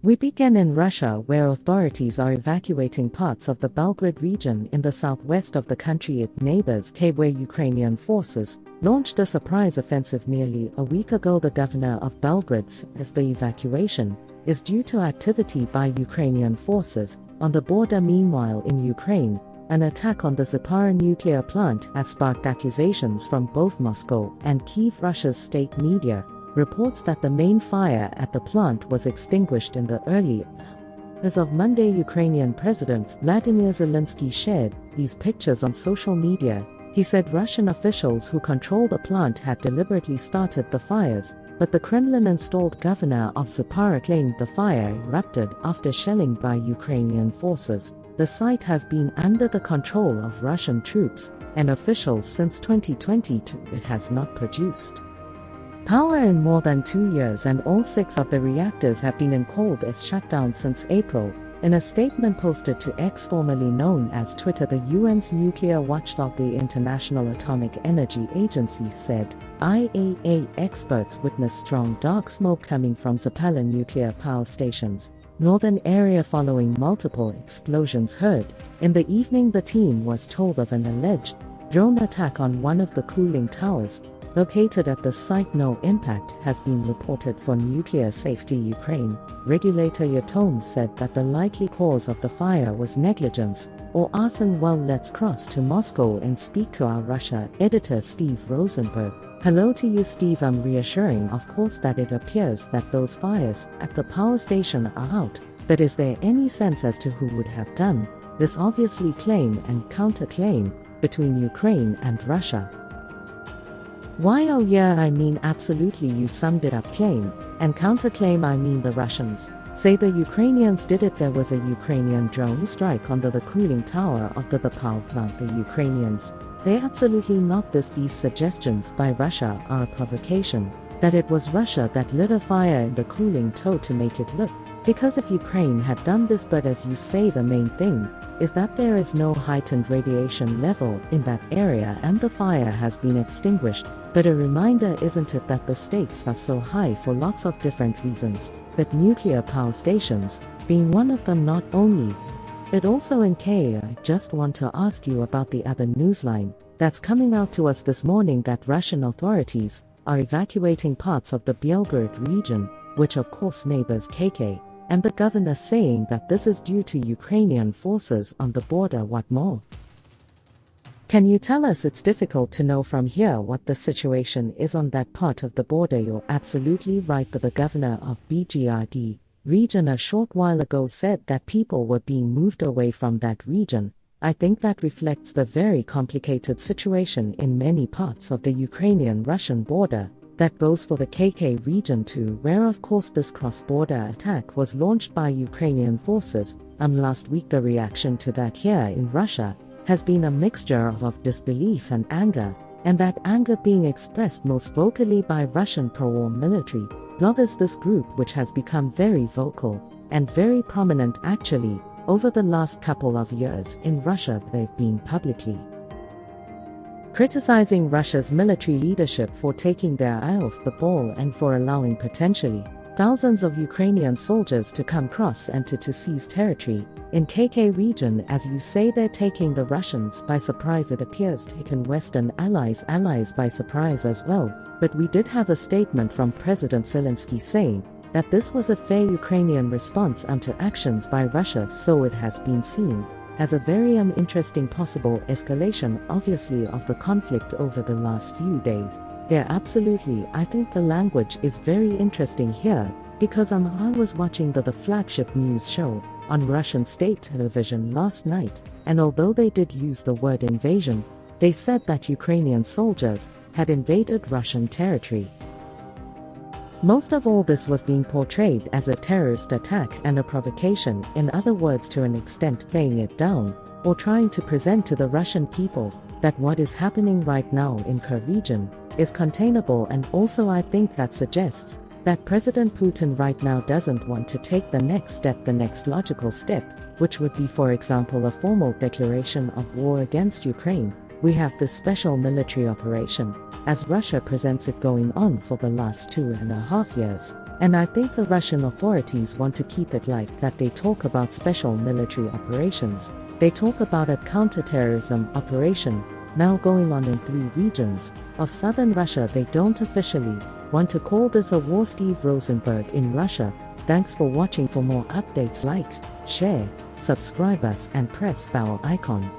We begin in Russia, where authorities are evacuating parts of the Belgorod region in the southwest of the country. It neighbors where Ukrainian forces launched a surprise offensive nearly a week ago. The governor of Belgorod says the evacuation is due to activity by Ukrainian forces on the border. Meanwhile, in Ukraine, an attack on the Zaporizhzhia nuclear plant has sparked accusations from both Moscow and Kyiv. Russia's state media reports that the main fire at the plant was extinguished in the early hours of Monday. Ukrainian President Volodymyr Zelensky shared these pictures on social media. He said Russian officials who control the plant had deliberately started the fires, but the Kremlin-installed governor of Zaporizhzhia claimed the fire erupted after shelling by Ukrainian forces. The site has been under the control of Russian troops and officials since 2022. It has not produced power in more than 2 years, and all 6 of the reactors have been in cold shutdown since April. In a statement posted to X, formerly known as Twitter, the UN's nuclear watchdog, the International Atomic Energy Agency, said IAEA experts witnessed strong dark smoke coming from Zaporizhzhia nuclear power station's northern area following multiple explosions heard. In the evening, the team was told of an alleged drone attack on one of the cooling towers located at the site. No impact has been reported for nuclear safety. Ukraine regulator Yatom said that the likely cause of the fire was negligence or arson. Well, let's cross to Moscow and speak to our Russia editor Steve Rosenberg. Hello to you, Steve. I'm reassuring, of course, that it appears that those fires at the power station are out, but is there any sense as to who would have done this? Obviously, claim and counterclaim between Ukraine and Russia. Why? Oh yeah, I mean absolutely, you summed it up. Claim and counterclaim, I mean the Russians say the Ukrainians did it. There was a Ukrainian drone strike under the cooling tower of the power plant. The Ukrainians, they absolutely not this. These suggestions by Russia are a provocation, that it was Russia that lit a fire in the cooling tower to make it look, because if Ukraine had done this. But as you say, the main thing is that there is no heightened radiation level in that area and the fire has been extinguished. But a reminder, isn't it, that the stakes are so high for lots of different reasons, but nuclear power stations being one of them. Not only it also in K. I just want to ask you about the other newsline that's coming out to us this morning, that Russian authorities are evacuating parts of the Belgorod region, which of course neighbors KK, and the governor saying that this is due to Ukrainian forces on the border. What more can you tell us? It's difficult to know from here what the situation is on that part of the border. You're absolutely right, but the governor of Belgorod region a short while ago said that people were being moved away from that region. I think that reflects the very complicated situation in many parts of the Ukrainian-Russian border. That goes for the KK region too, where of course this cross-border attack was launched by Ukrainian forces. Last week the reaction to that here in Russia has been a mixture of disbelief and anger, and that anger being expressed most vocally by Russian pro-war military bloggers. This group, which has become very vocal and very prominent actually over the last couple of years in Russia, they've been publicly criticizing Russia's military leadership for taking their eye off the ball and for allowing potentially thousands of Ukrainian soldiers to come across and to seize territory in KK region. As you say, they're taking the Russians by surprise. It appears taken Western allies by surprise as well. But we did have a statement from President Zelensky saying that this was a fair Ukrainian response unto actions by Russia, so it has been seen as a very interesting possible escalation, obviously, of the conflict over the last few days. Yeah, absolutely. I think the language is very interesting here, because I was watching the flagship news show on Russian state television last night, and although they did use the word invasion, they said that Ukrainian soldiers had invaded Russian territory. Most of all, this was being portrayed as a terrorist attack and a provocation, in other words, to an extent playing it down, or trying to present to the Russian people that what is happening right now in Kursk region is containable. And also I think that suggests that President Putin right now doesn't want to take the next step, the next logical step, which would be, for example, a formal declaration of war against Ukraine. We have this special military operation, as Russia presents it, going on for the last 2.5 years, And I think the Russian authorities want to keep it like that. They talk about special military operations. They talk about a counterterrorism operation now going on in 3 regions of southern Russia. They don't officially want to call this a war. Steve Rosenberg in Russia. Thanks for watching. For more updates, like, share, subscribe us and press bell icon.